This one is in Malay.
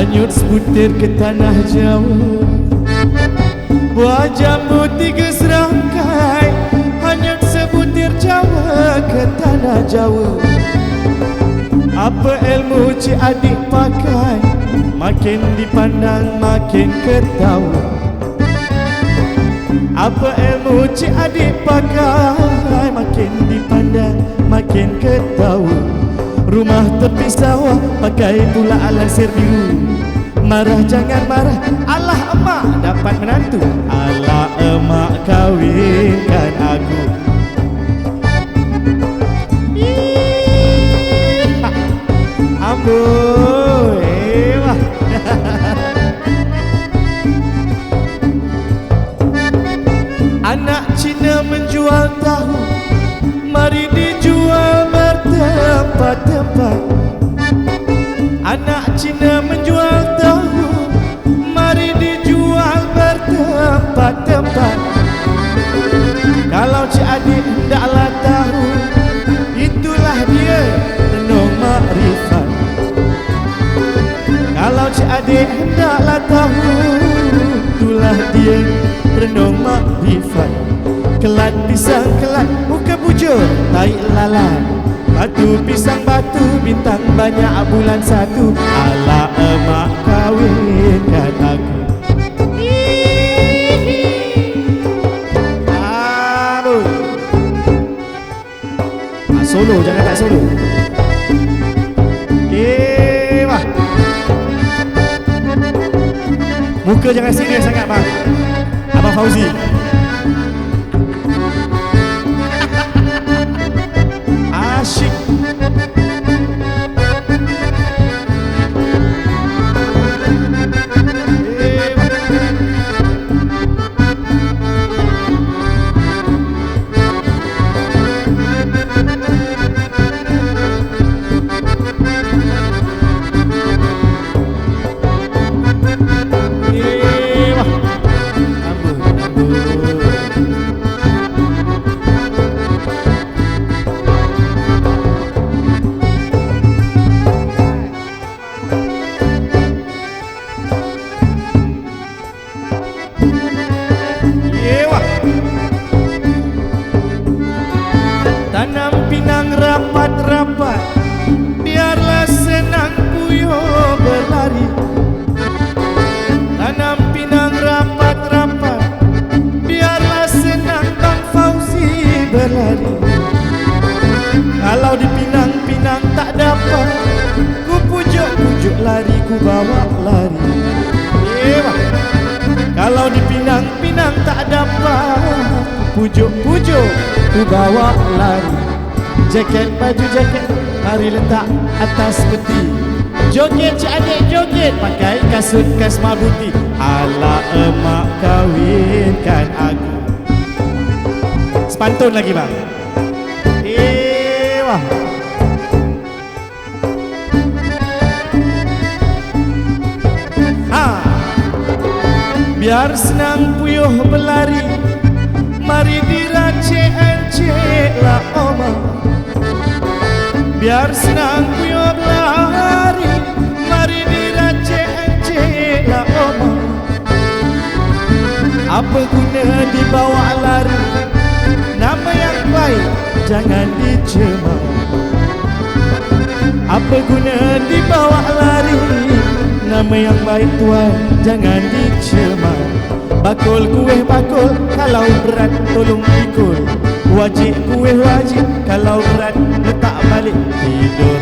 Hanyut sebutir ke tanah Jawa, buah jambu 3 serangkai. Hanyut sebutir Jawa ke tanah Jawa. Apa ilmu cik adik pakai, makin dipandang makin ketawa. Apa ilmu cik adik pakai, makin dipandang makin ketawa. Rumah tepi sawah, pakai pula lansir biru. Marah jangan marah, alah emak dapat menantu. Alah emak kawinkan aku. Amboi wah. Anak Cina menjual tahu, mari dijual bertempat-tempat. Anak Cina menjual tahu, mari dijual bertempat-tempat. Kalau cik adik hendaklah tahu, itulah dia renung makrifat. Kalau cik adik hendaklah tahu, itulah dia renung makrifat. Kelat pisang kelat, muka bujur, tahi lalat. Batu pisang batu, bintang banyak bulan satu. Alah emak kawinkan aku. Solo, jangan tak solo. Wah. Muka jangan serius sangat bang. Abang Fauzi. Asyik. Tanam pinang rapat-rapat, biarlah senang puyuh berlari. Tanam pinang rapat-rapat, biarlah senang Bang Fauzi berlari. Kalau dipinang-pinang tak dapat, ku pujuk-pujuk lari, ku bawa lari. Kalau dipinang-pinang tak dapat, ku pujuk-pujuk, ku bawa lari. Jaket, baju jaket, mari letak atas peti. Joget cik adik joget, pakai kasut kasma buti. Alah emak kawinkan aku. Sepantun lagi bang. Wah. Biar senang puyuh berlari, mari diracik-enciklah oma. Biar senang puyuh berlari, mari diracik-enciklah oma. Apa guna dibawa lari, nama yang baik jangan dicemar. Apa guna dibawa lari, nama yang baik tuan jangan dicemar. Bakul kuih bakul, kalau berat tolong pikul. Wajib kuih wajib, kalau berat letak balik. Tidur